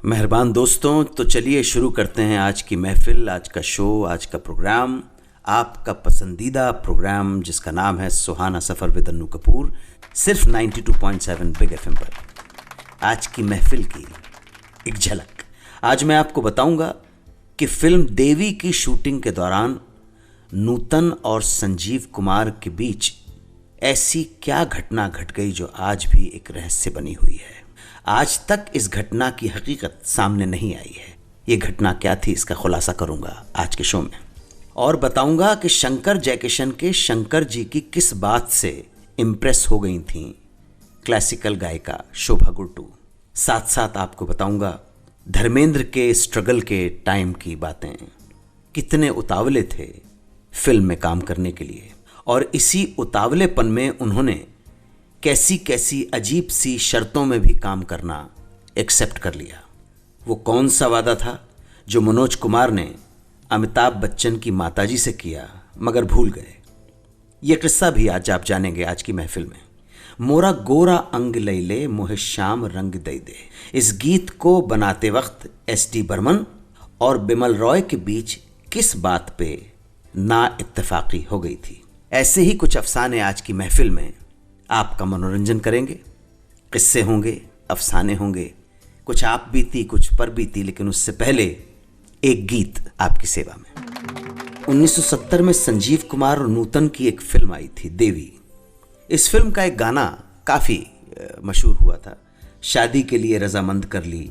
मेहरबान दोस्तों, तो चलिए शुरू करते हैं आज की महफिल, आज का शो, आज का प्रोग्राम, आपका पसंदीदा प्रोग्राम जिसका नाम है सुहाना सफ़र विद अन्नू कपूर, सिर्फ 92.7 बिग एफएम पर। आज की महफिल की एक झलक। आज मैं आपको बताऊंगा कि फिल्म देवी की शूटिंग के दौरान नूतन और संजीव कुमार के बीच ऐसी क्या घटना घट गई जो आज भी एक रहस्य बनी हुई है। आज तक इस घटना की हकीकत सामने नहीं आई है। ये घटना क्या थी, इसका खुलासा करूंगा आज के शो में, और बताऊंगा कि शंकर जयकिशन के शंकर जी की किस बात से इम्प्रेस हो गई थी क्लासिकल गायिका शोभा गुर्टू। साथ साथ आपको बताऊंगा धर्मेंद्र के स्ट्रगल के टाइम की बातें, कितने उतावले थे फिल्म में काम करने के लिए, और इसी उतावलेपन में उन्होंने कैसी कैसी अजीब सी शर्तों में भी काम करना एक्सेप्ट कर लिया। वो कौन सा वादा था जो मनोज कुमार ने अमिताभ बच्चन की माताजी से किया मगर भूल गए। ये किस्सा भी आज आप जानेंगे आज की महफिल में। मोरा गोरा अंग लैले मोहे श्याम रंग दे दे, इस गीत को बनाते वक्त एस.डी. बर्मन और बिमल रॉय के बीच किस बात पे ना इत्तेफाकी हो गई थी। ऐसे ही कुछ अफसाने आज की महफिल में आपका मनोरंजन करेंगे। किस्से होंगे, अफसाने होंगे, कुछ आप बीती कुछ पर बीती, लेकिन उससे पहले एक गीत आपकी सेवा में। 1970 में संजीव कुमार और नूतन की एक फिल्म आई थी देवी। इस फिल्म का एक गाना काफ़ी मशहूर हुआ था, शादी के लिए रजामंद कर ली,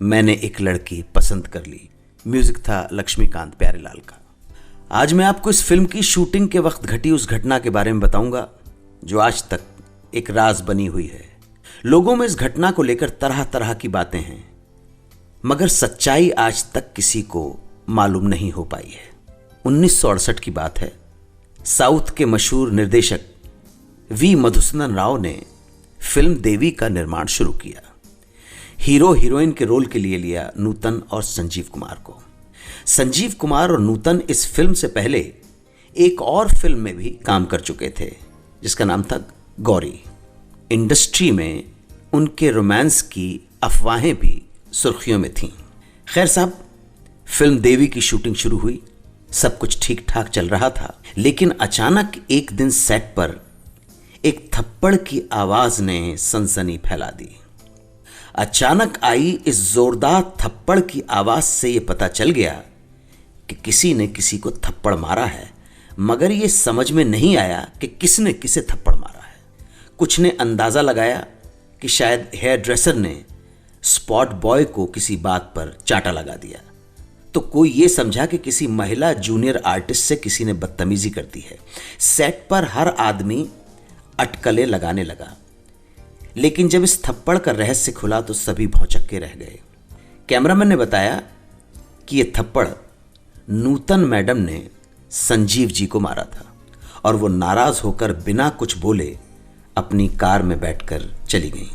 मैंने एक लड़की पसंद कर ली। म्यूजिक था लक्ष्मीकांत प्यारेलाल का। आज मैं आपको इस फिल्म की शूटिंग के वक्त घटी उस घटना के बारे में बताऊंगा जो आज तक एक राज बनी हुई है। लोगों में इस घटना को लेकर तरह तरह की बातें हैं, मगर सच्चाई आज तक किसी को मालूम नहीं हो पाई है। 1968 की बात है। साउथ के मशहूर निर्देशक वी मधुसूदन राव ने फिल्म देवी का निर्माण शुरू किया। हीरो हीरोइन के रोल के लिए लिया नूतन और संजीव कुमार को। संजीव कुमार और नूतन इस फिल्म से पहले एक और फिल्म में भी काम कर चुके थे जिसका नाम था गौरी। इंडस्ट्री में उनके रोमांस की अफवाहें भी सुर्खियों में थीं। खैर साहब, फिल्म देवी की शूटिंग शुरू हुई, सब कुछ ठीक ठाक चल रहा था, लेकिन अचानक एक दिन सेट पर एक थप्पड़ की आवाज ने सनसनी फैला दी। अचानक आई इस जोरदार थप्पड़ की आवाज से यह पता चल गया कि किसी ने किसी को थप्पड़ मारा है, मगर यह समझ में नहीं आया कि किसने किसे थप्पड़ मारा है। कुछ ने अंदाज़ा लगाया कि शायद हेयर ड्रेसर ने स्पॉट बॉय को किसी बात पर चाटा लगा दिया, तो कोई ये समझा कि किसी महिला जूनियर आर्टिस्ट से किसी ने बदतमीजी कर दी है। सेट पर हर आदमी अटकलें लगाने लगा, लेकिन जब इस थप्पड़ का रहस्य खुला तो सभी भौंचक्के रह गए। कैमरामैन ने बताया कि यह थप्पड़ नूतन मैडम ने संजीव जी को मारा था, और वो नाराज होकर बिना कुछ बोले अपनी कार में बैठकर चली गई।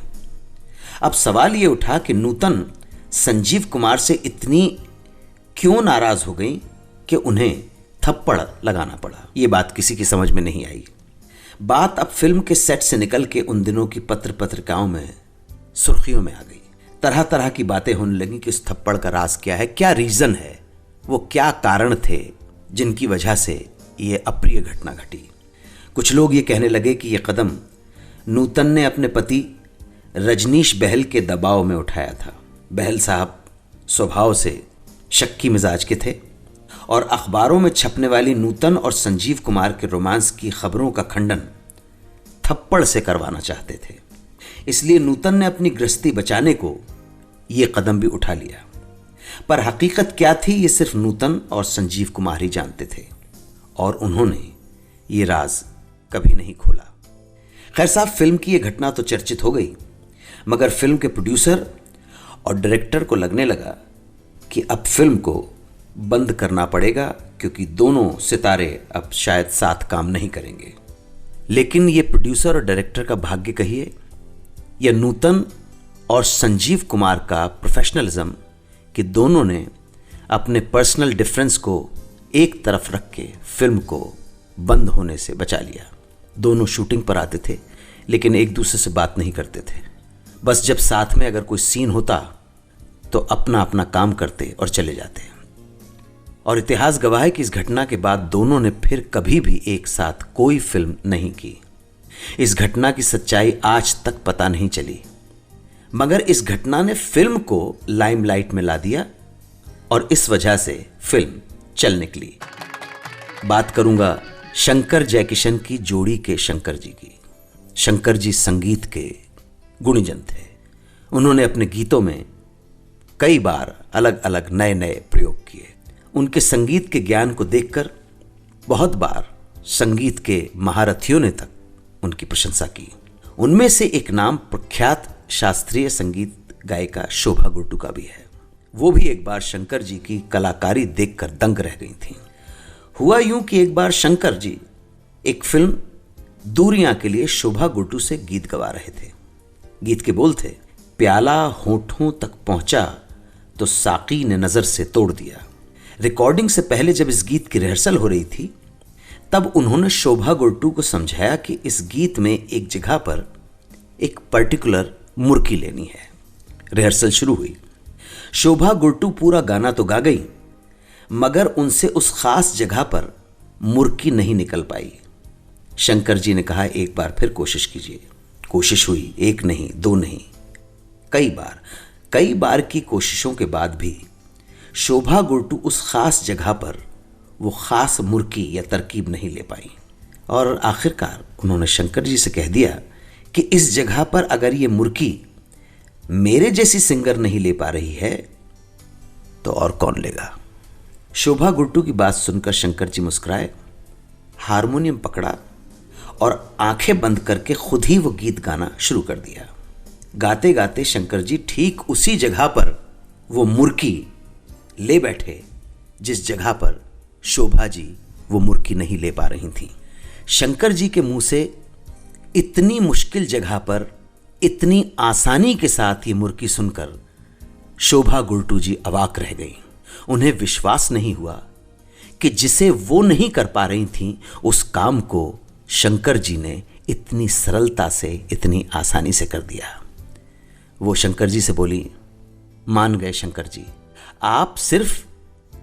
अब सवाल ये उठा कि नूतन संजीव कुमार से इतनी क्यों नाराज हो गई कि उन्हें थप्पड़ लगाना पड़ा। ये बात किसी की समझ में नहीं आई। बात अब फिल्म के सेट से निकल के उन दिनों की पत्रिकाओं में सुर्खियों में आ गई। तरह तरह की बातें होने लगी कि उस थप्पड़ का राज क्या है, क्या रीजन है, वो क्या कारण थे जिनकी वजह से ये अप्रिय घटना घटी। कुछ लोग ये कहने लगे कि ये कदम नूतन ने अपने पति रजनीश बहल के दबाव में उठाया था। बहल साहब स्वभाव से शक्की मिजाज के थे और अखबारों में छपने वाली नूतन और संजीव कुमार के रोमांस की खबरों का खंडन थप्पड़ से करवाना चाहते थे। इसलिए नूतन ने अपनी गृहस्थी बचाने को ये कदम भी उठा लिया। पर हकीकत क्या थी ये सिर्फ नूतन और संजीव कुमार ही जानते थे, और उन्होंने ये राज कभी नहीं खोला। खैर साहब, फिल्म की ये घटना तो चर्चित हो गई, मगर फिल्म के प्रोड्यूसर और डायरेक्टर को लगने लगा कि अब फिल्म को बंद करना पड़ेगा, क्योंकि दोनों सितारे अब शायद साथ काम नहीं करेंगे। लेकिन ये प्रोड्यूसर और डायरेक्टर का भाग्य कहिए या नूतन और संजीव कुमार का प्रोफेशनलिज्म कि दोनों ने अपने पर्सनल डिफरेंस को एक तरफ रख के फिल्म को बंद होने से बचा लिया। दोनों शूटिंग पर आते थे, लेकिन एक दूसरे से बात नहीं करते थे। बस जब साथ में अगर कोई सीन होता तो अपना अपना काम करते और चले जाते। और इतिहास गवाह है कि इस घटना के बाद दोनों ने फिर कभी भी एक साथ कोई फिल्म नहीं की। इस घटना की सच्चाई आज तक पता नहीं चली, मगर इस घटना ने फिल्म को लाइमलाइट में ला दिया और इस वजह से फिल्म चल निकली। बात करूंगा शंकर जयकिशन की जोड़ी के शंकर जी की। शंकर जी संगीत के गुणीजन थे। उन्होंने अपने गीतों में कई बार अलग अलग नए नए प्रयोग किए। उनके संगीत के ज्ञान को देखकर बहुत बार संगीत के महारथियों ने तक उनकी प्रशंसा की। उनमें से एक नाम प्रख्यात शास्त्रीय संगीत गायिका शोभा गुर्टू का भी है। वो भी एक बार शंकर जी की कलाकारी देखकर दंग रह गई थीं। हुआ यूं कि एक बार शंकर जी एक फिल्म दूरियां के लिए शोभा गुर्टू से गीत गवा रहे थे। गीत के बोल थे, प्याला होठों तक पहुंचा तो साकी ने नजर से तोड़ दिया। रिकॉर्डिंग से पहले जब इस गीत की रिहर्सल हो रही थी, तब उन्होंने शोभा गुर्टू को समझाया कि इस गीत में एक जगह पर एक पर्टिकुलर मुर्की लेनी है। रिहर्सल शुरू हुई। शोभा गुर्टू पूरा गाना तो गा गई, मगर उनसे उस खास जगह पर मुर्की नहीं निकल पाई। शंकर जी ने कहा, एक बार फिर कोशिश कीजिए। कोशिश हुई, एक नहीं, दो नहीं, कई बार की कोशिशों के बाद भी शोभा गुर्टू उस खास जगह पर वो खास मुर्की या तरकीब नहीं ले पाई। और आखिरकार उन्होंने शंकर जी से कह दिया कि इस जगह पर अगर ये मुर्की मेरे जैसी सिंगर नहीं ले पा रही है तो और कौन लेगा। शोभा गुर्टू की बात सुनकर शंकर जी मुस्कुराए, हारमोनियम पकड़ा और आंखें बंद करके खुद ही वो गीत गाना शुरू कर दिया। गाते गाते शंकर जी ठीक उसी जगह पर वो मुर्की ले बैठे जिस जगह पर शोभा जी वो मुर्की नहीं ले पा रही थी। शंकर जी के मुंह से इतनी मुश्किल जगह पर इतनी आसानी के साथ ये मुर्की सुनकर शोभा गुर्टू जी अवाक रह गई। उन्हें विश्वास नहीं हुआ कि जिसे वो नहीं कर पा रही थी उस काम को शंकर जी ने इतनी सरलता से, इतनी आसानी से कर दिया। वो शंकर जी से बोली, मान गए शंकर जी, आप सिर्फ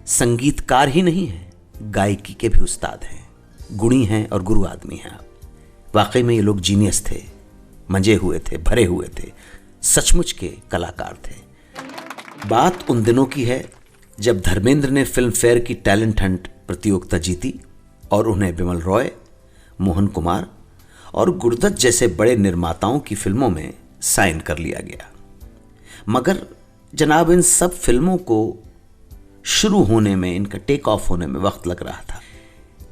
संगीतकार ही नहीं हैं, गायकी के भी उस्ताद हैं, गुणी हैं और गुरु आदमी हैं आप। वाकई में ये लोग जीनियस थे, मंजे हुए थे, भरे हुए थे, सचमुच के कलाकार थे। बात उन दिनों की है जब धर्मेंद्र ने फिल्म फेयर की टैलेंट हंट प्रतियोगिता जीती और उन्हें विमल रॉय, मोहन कुमार और गुरदत्त जैसे बड़े निर्माताओं की फिल्मों में साइन कर लिया गया। मगर जनाब इन सब फिल्मों को शुरू होने में, इनका टेक ऑफ होने में वक्त लग रहा था,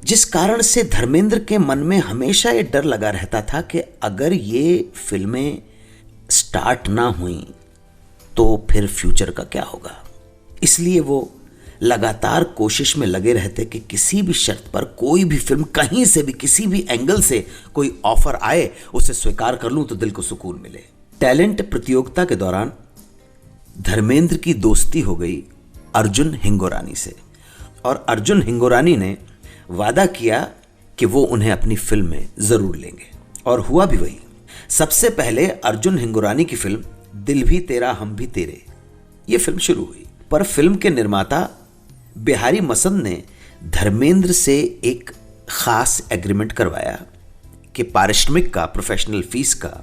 जिस कारण से धर्मेंद्र के मन में हमेशा ये डर लगा रहता था कि अगर ये फिल्में स्टार्ट ना हुई तो फिर फ्यूचर का क्या होगा। इसलिए वो लगातार कोशिश में लगे रहते कि किसी भी शर्त पर कोई भी फिल्म कहीं से भी, किसी भी एंगल से कोई ऑफर आए, उसे स्वीकार कर लूं तो दिल को सुकून मिले। टैलेंट प्रतियोगिता के दौरान धर्मेंद्र की दोस्ती हो गई अर्जुन हिंगोरानी से और अर्जुन हिंगोरानी ने वादा किया कि वो उन्हें अपनी फिल्म में जरूर लेंगे और हुआ भी वही। सबसे पहले अर्जुन हिंगोरानी की फिल्म दिल भी तेरा हम भी तेरे, ये फिल्म शुरू हुई, पर फिल्म के निर्माता बिहारी मसंद ने धर्मेंद्र से एक खास एग्रीमेंट करवाया कि पारिश्रमिक का, प्रोफेशनल फीस का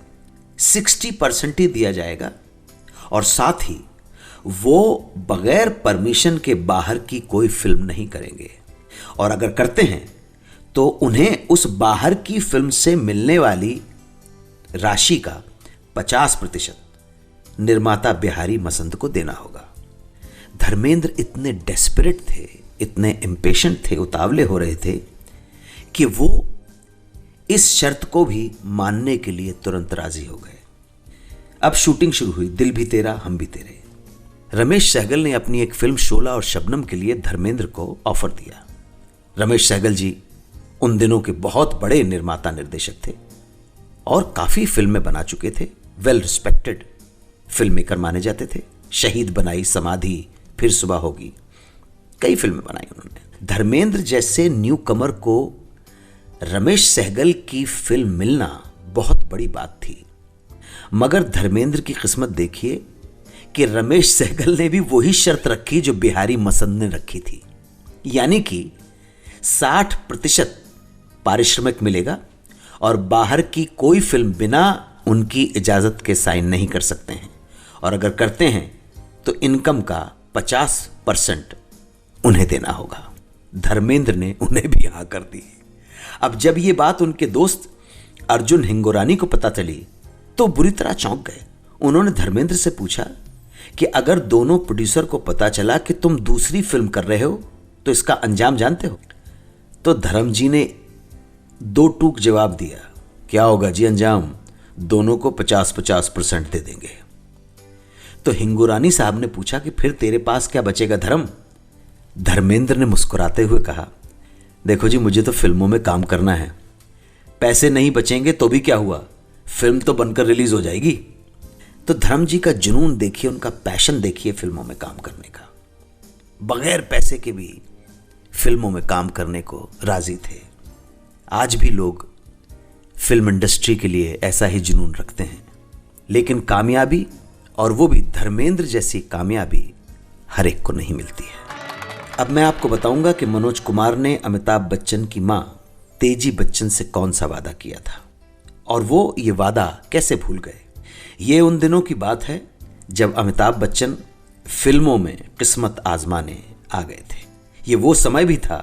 60% ही दिया जाएगा और साथ ही वो बगैर परमिशन के बाहर की कोई फिल्म नहीं करेंगे और अगर करते हैं तो उन्हें उस बाहर की फिल्म से मिलने वाली राशि का 50% निर्माता बिहारी मसंद को देना होगा। धर्मेंद्र इतने डेस्परेट थे, इतने इम्पेशेंट थे, उतावले हो रहे थे कि वो इस शर्त को भी मानने के लिए तुरंत राजी हो गए। अब शूटिंग शुरू हुई, दिल भी तेरा हम भी तेरे। रमेश सहगल ने अपनी एक फिल्म शोला और शबनम के लिए धर्मेंद्र को ऑफर दिया। रमेश सहगल जी उन दिनों के बहुत बड़े निर्माता निर्देशक थे और काफी फिल्में बना चुके थे, वेल रिस्पेक्टेड फिल्म मेकर माने जाते थे। शहीद बनाई, समाधि, फिर सुबह होगी, कई फिल्में बनाई उन्होंने। धर्मेंद्र जैसे न्यू कमर को रमेश सहगल की फिल्म मिलना बहुत बड़ी बात थी, मगर धर्मेंद्र की किस्मत देखिए कि रमेश सहगल ने भी वही शर्त रखी जो बिहारी मसंद ने रखी थी, यानी कि 60% पारिश्रमिक मिलेगा और बाहर की कोई फिल्म बिना उनकी इजाज़त के साइन नहीं कर सकते हैं, और अगर करते हैं तो इनकम का 50% उन्हें देना होगा। धर्मेंद्र ने उन्हें भी हाँ कर दी। अब जब ये बात उनके दोस्त अर्जुन हिंगोरानी को पता चली तो बुरी तरह चौंक गए। उन्होंने धर्मेंद्र से पूछा कि अगर दोनों प्रोड्यूसर को पता चला कि तुम दूसरी फिल्म कर रहे हो तो इसका अंजाम जानते हो? तो धर्म जी ने दो टूक जवाब दिया, क्या होगा जी अंजाम, दोनों को 50-50% दे देंगे। तो हिंगोरानी साहब ने पूछा कि फिर तेरे पास क्या बचेगा धर्म? धर्मेंद्र ने मुस्कुराते हुए कहा, देखो जी मुझे तो फिल्मों में काम करना है, पैसे नहीं बचेंगे तो भी क्या हुआ, फिल्म तो बनकर रिलीज हो जाएगी। तो धर्म जी का जुनून देखिए, उनका पैशन देखिए फिल्मों में काम करने का। बगैर पैसे के भी फिल्मों में काम करने को राजी थे। आज भी लोग फिल्म इंडस्ट्री के लिए ऐसा ही जुनून रखते हैं, लेकिन कामयाबी, और वो भी धर्मेंद्र जैसी कामयाबी, हर एक को नहीं मिलती है। अब मैं आपको बताऊंगा कि मनोज कुमार ने अमिताभ बच्चन की मां तेजी बच्चन से कौन सा वादा किया था और वो ये वादा कैसे भूल गए। ये उन दिनों की बात है जब अमिताभ बच्चन फिल्मों में किस्मत आजमाने आ गए थे। ये वो समय भी था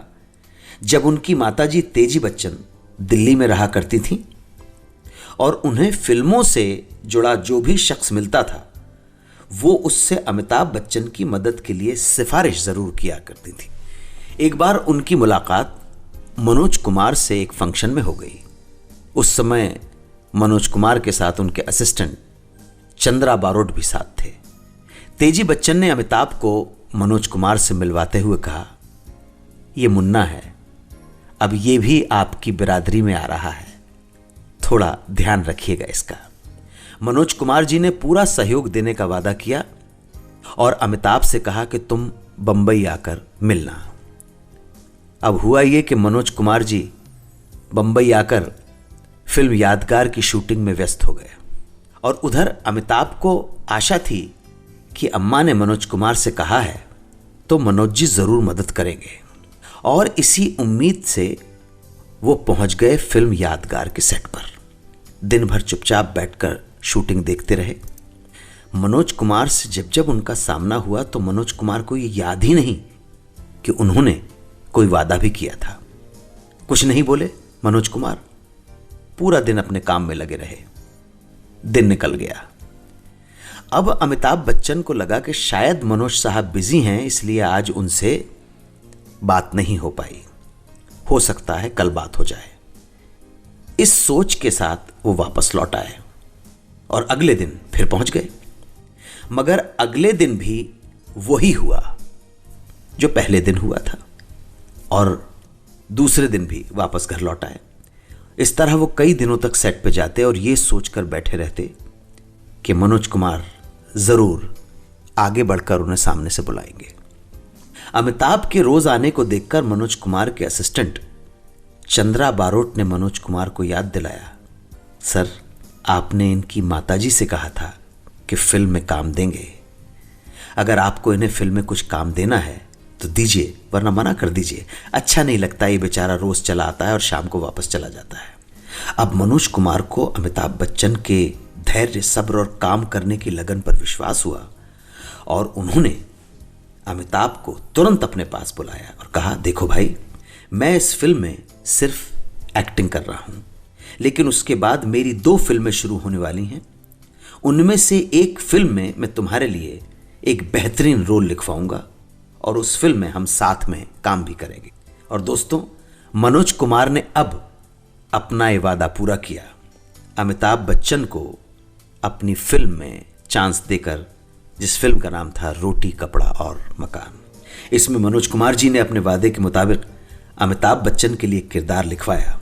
जब उनकी माताजी तेजी बच्चन दिल्ली में रहा करती थीं और उन्हें फिल्मों से जुड़ा जो भी शख्स मिलता था वो उससे अमिताभ बच्चन की मदद के लिए सिफारिश जरूर किया करती थी। एक बार उनकी मुलाकात मनोज कुमार से एक फंक्शन में हो गई। उस समय मनोज कुमार के साथ उनके असिस्टेंट चंद्रा बारोट भी साथ थे। तेजी बच्चन ने अमिताभ को मनोज कुमार से मिलवाते हुए कहा, ये मुन्ना है, अब ये भी आपकी बिरादरी में आ रहा है, थोड़ा ध्यान रखिएगा इसका। मनोज कुमार जी ने पूरा सहयोग देने का वादा किया और अमिताभ से कहा कि तुम बंबई आकर मिलना। अब हुआ ये कि मनोज कुमार जी बंबई आकर फिल्म यादगार की शूटिंग में व्यस्त हो गए और उधर अमिताभ को आशा थी कि अम्मा ने मनोज कुमार से कहा है तो मनोज जी जरूर मदद करेंगे, और इसी उम्मीद से वो पहुंच गए फिल्म यादगार के सेट पर। दिन भर चुपचाप बैठकर शूटिंग देखते रहे। मनोज कुमार से जब जब उनका सामना हुआ तो मनोज कुमार को ये याद ही नहीं कि उन्होंने कोई वादा भी किया था। कुछ नहीं बोले मनोज कुमार, पूरा दिन अपने काम में लगे रहे। दिन निकल गया। अब अमिताभ बच्चन को लगा कि शायद मनोज साहब बिजी हैं, इसलिए आज उनसे बात नहीं हो पाई, हो सकता है कल बात हो जाए। इस सोच के साथ वो वापस लौट आए और अगले दिन फिर पहुंच गए। मगर अगले दिन भी वही हुआ जो पहले दिन हुआ था और दूसरे दिन भी वापस घर लौट आए। इस तरह वो कई दिनों तक सेट पे जाते और ये सोचकर बैठे रहते कि मनोज कुमार जरूर आगे बढ़कर उन्हें सामने से बुलाएंगे। अमिताभ के रोज आने को देखकर मनोज कुमार के असिस्टेंट चंद्रा बारोट ने मनोज कुमार को याद दिलाया, सर आपने इनकी माताजी से कहा था कि फिल्म में काम देंगे, अगर आपको इन्हें फिल्म में कुछ काम देना है तो दीजिए, वरना मना कर दीजिए, अच्छा नहीं लगता ये बेचारा रोज चला आता है और शाम को वापस चला जाता है। अब मनोज कुमार को अमिताभ बच्चन के धैर्य, सब्र और काम करने की लगन पर विश्वास हुआ और उन्होंने अमिताभ को तुरंत अपने पास बुलाया और कहा, देखो भाई, मैं इस फिल्म में सिर्फ एक्टिंग कर रहा हूं, लेकिन उसके बाद मेरी 2 फिल्में शुरू होने वाली हैं। उनमें से एक फिल्म में मैं तुम्हारे लिए एक बेहतरीन रोल लिखवाऊंगा और उस फिल्म में हम साथ में काम भी करेंगे। और दोस्तों, मनोज कुमार ने अब अपना ये वादा पूरा किया। अमिताभ बच्चन को अपनी फिल्म में चांस देकर, जिस फिल्म का नाम था रोटी कपड़ा और मकान, इसमें मनोज कुमार जी ने अपने वादे के मुताबिक अमिताभ बच्चन के लिए किरदार लिखवाया।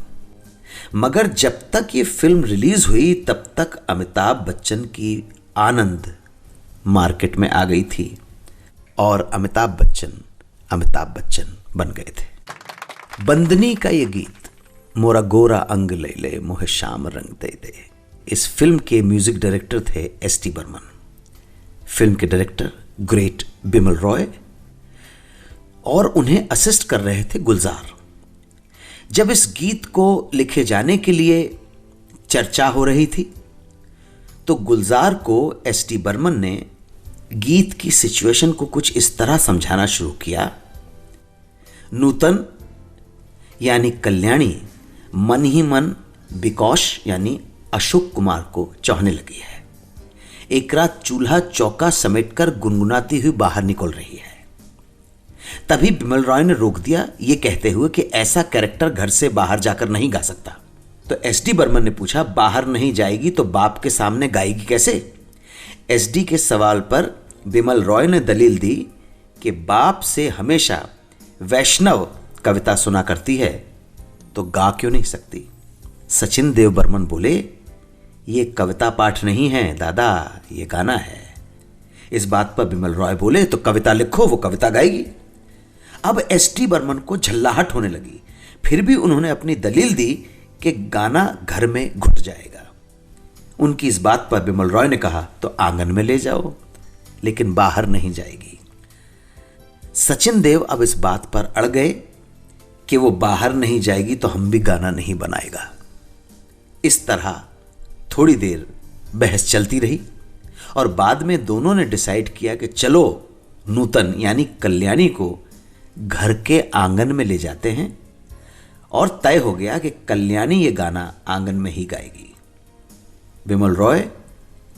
मगर जब तक ये फिल्म रिलीज हुई तब तक अमिताभ बच्चन की आनंद मार्केट में आ गई थी और अमिताभ बच्चन बन गए थे। बंदनी का ये गीत, मोरा गोरा अंग ले ले मोहे शाम रंग दे दे, इस फिल्म के म्यूजिक डायरेक्टर थे एस टी बर्मन। फिल्म के डायरेक्टर ग्रेट बिमल रॉय, और उन्हें असिस्ट कर रहे थे गुलजार। जब इस गीत को लिखे जाने के लिए चर्चा हो रही थी तो गुलजार को एस.डी. बर्मन ने गीत की सिचुएशन को कुछ इस तरह समझाना शुरू किया। नूतन यानी कल्याणी मन ही मन बिकॉश यानी अशोक कुमार को चाहने लगी है। एक रात चूल्हा चौका समेटकर गुनगुनाती हुई बाहर निकल रही है। तभी बिमल रॉय ने रोक दिया, ये कहते हुए कि ऐसा कैरेक्टर घर से बाहर जाकर नहीं गा सकता। तो एस.डी. बर्मन ने पूछा, बाहर नहीं जाएगी तो बाप के सामने गाएगी कैसे? एस.डी. के सवाल पर बिमल रॉय ने दलील दी कि बाप से हमेशा वैष्णव कविता सुना करती है तो गा क्यों नहीं सकती? सचिन देव बर्मन बोले, ये कविता पाठ नहीं है दादा, ये गाना है। इस बात पर बिमल रॉय बोले, तो कविता लिखो, वो कविता गाएगी। अब एस.डी. बर्मन को झल्लाहट होने लगी। फिर भी उन्होंने अपनी दलील दी कि गाना घर में घुट जाएगा। उनकी इस बात पर बिमल रॉय ने कहा, तो आंगन में ले जाओ, लेकिन बाहर नहीं जाएगी। सचिन देव अब इस बात पर अड़ गए कि वो बाहर नहीं जाएगी तो हम भी गाना नहीं बनाएगा। इस तरह थोड़ी देर बहस चलती रही और बाद में दोनों ने डिसाइड किया कि चलो नूतन यानी कल्याणी को घर के आंगन में ले जाते हैं, और तय हो गया कि कल्याणी ये गाना आंगन में ही गाएगी। बिमल रॉय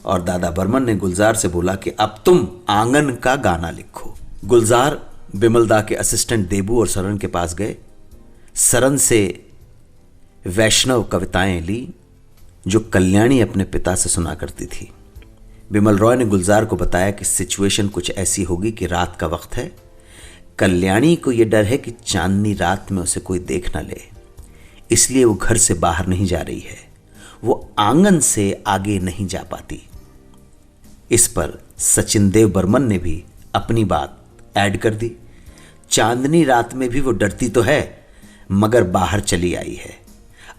और दादा बर्मन ने गुलजार से बोला कि अब तुम आंगन का गाना लिखो। गुलजार बिमल दा के असिस्टेंट देबू और सरन के पास गए। सरन से वैष्णव कविताएं ली जो कल्याणी अपने पिता से सुना करती थी। बिमल रॉय ने गुलजार को बताया कि सिचुएशन कुछ ऐसी होगी कि रात का वक्त है, कल्याणी को यह डर है कि चांदनी रात में उसे कोई देख न ले, इसलिए वो घर से बाहर नहीं जा रही है, वो आंगन से आगे नहीं जा पाती। इस पर सचिन देव बर्मन ने भी अपनी बात ऐड कर दी। चांदनी रात में भी वो डरती तो है मगर बाहर चली आई है,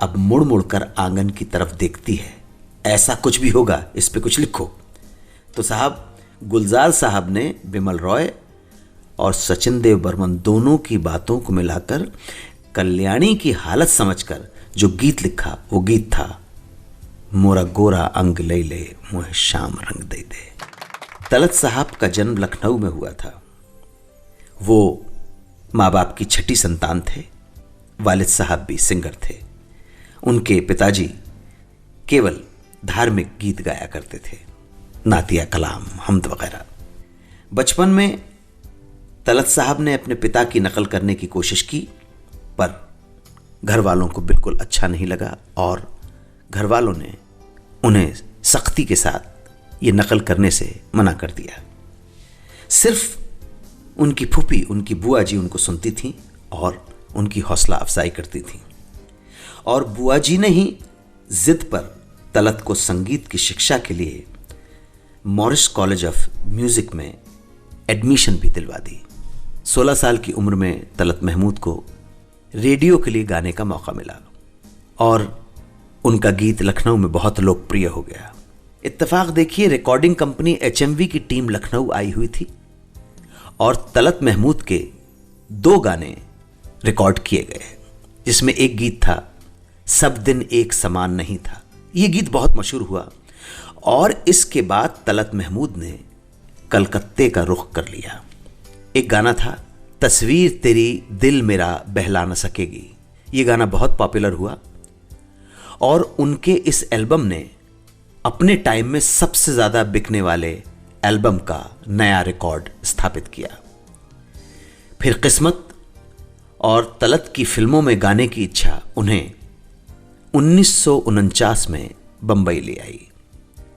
अब मुड़ मुड़ कर आंगन की तरफ देखती है। ऐसा कुछ भी होगा, इस पे कुछ लिखो। तो साहब गुलजार साहब ने बिमल रॉय और सचिन देव बर्मन दोनों की बातों को मिलाकर कल्याणी की हालत समझकर जो गीत लिखा वो गीत था, मोरा गोरा अंग ले ले मुझे शाम रंग दे दे। तलत साहब का जन्म लखनऊ में हुआ था। वो माँ बाप की छठी संतान थे। वालिद साहब भी सिंगर थे। उनके पिताजी केवल धार्मिक गीत गाया करते थे, नातिया कलाम, हमद वगैरह। बचपन में तलत साहब ने अपने पिता की नकल करने की कोशिश की, पर घर वालों को बिल्कुल अच्छा नहीं लगा और घर वालों ने उन्हें सख्ती के साथ ये नकल करने से मना कर दिया। सिर्फ उनकी फूफी, उनकी बुआ जी उनको सुनती थीं और उनकी हौसला अफजाई करती थीं। और बुआ जी ने ही जिद पर तलत को संगीत की शिक्षा के लिए मॉरिस कॉलेज ऑफ म्यूजिक में एडमिशन भी दिलवा दी। 16 साल की उम्र में तलत महमूद को रेडियो के लिए गाने का मौका मिला और उनका गीत लखनऊ में बहुत लोकप्रिय हो गया। इत्तेफाक देखिए, रिकॉर्डिंग कंपनी HMV की टीम लखनऊ आई हुई थी और तलत महमूद के 2 गाने रिकॉर्ड किए गए, जिसमें एक गीत था सब दिन एक समान नहीं था। यह गीत बहुत मशहूर हुआ और इसके बाद तलत महमूद ने कलकत्ते का रुख कर लिया। एक गाना था तस्वीर तेरी दिल मेरा बहला न सकेगी। ये गाना बहुत पॉपुलर हुआ और उनके इस एल्बम ने अपने टाइम में सबसे ज़्यादा बिकने वाले एल्बम का नया रिकॉर्ड स्थापित किया। फिर किस्मत और तलत की फिल्मों में गाने की इच्छा उन्हें 1949 में बंबई ले आई,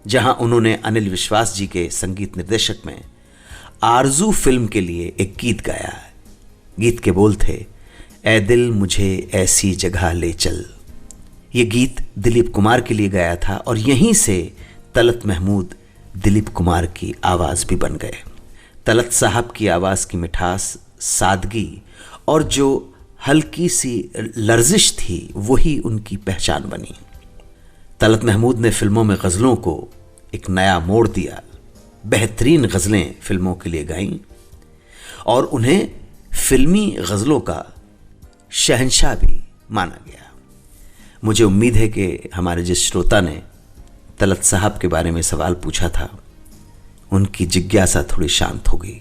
जहां उन्होंने अनिल विश्वास जी के संगीत निर्देशक में आरजू फिल्म के लिए एक गीत गाया। गीत के बोल थे, ए दिल मुझे ऐसी जगह ले चल। ये गीत दिलीप कुमार के लिए गाया था और यहीं से तलत महमूद दिलीप कुमार की आवाज़ भी बन गए। तलत साहब की आवाज़ की मिठास, सादगी और जो हल्की सी लर्जिश थी वही उनकी पहचान बनी। तलत महमूद ने फिल्मों में गज़लों को एक नया मोड़ दिया बेहतरीन गज़लें फिल्मों के लिए गाईं और उन्हें फिल्मी गज़लों का शहंशाह भी माना गया। मुझे उम्मीद है कि हमारे जिस श्रोता ने तलत साहब के बारे में सवाल पूछा था, उनकी जिज्ञासा थोड़ी शांत हो गई।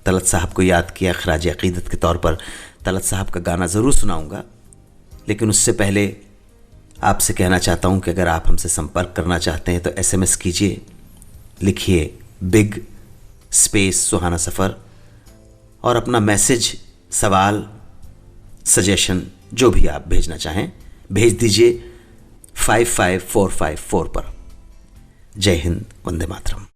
तलत साहब को याद किया, खराज अक़ीदत के तौर पर तलत साहब का गाना ज़रूर सुनाऊंगा, लेकिन उससे पहले आपसे कहना चाहता हूं कि अगर आप हमसे संपर्क करना चाहते हैं तो SMS कीजिए, लिखिए बिग स्पेस सुहाना सफ़र और अपना मैसेज, सवाल, सजेशन जो भी आप भेजना चाहें भेज दीजिए 55454 पर। जय हिंद, वंदे मातरम।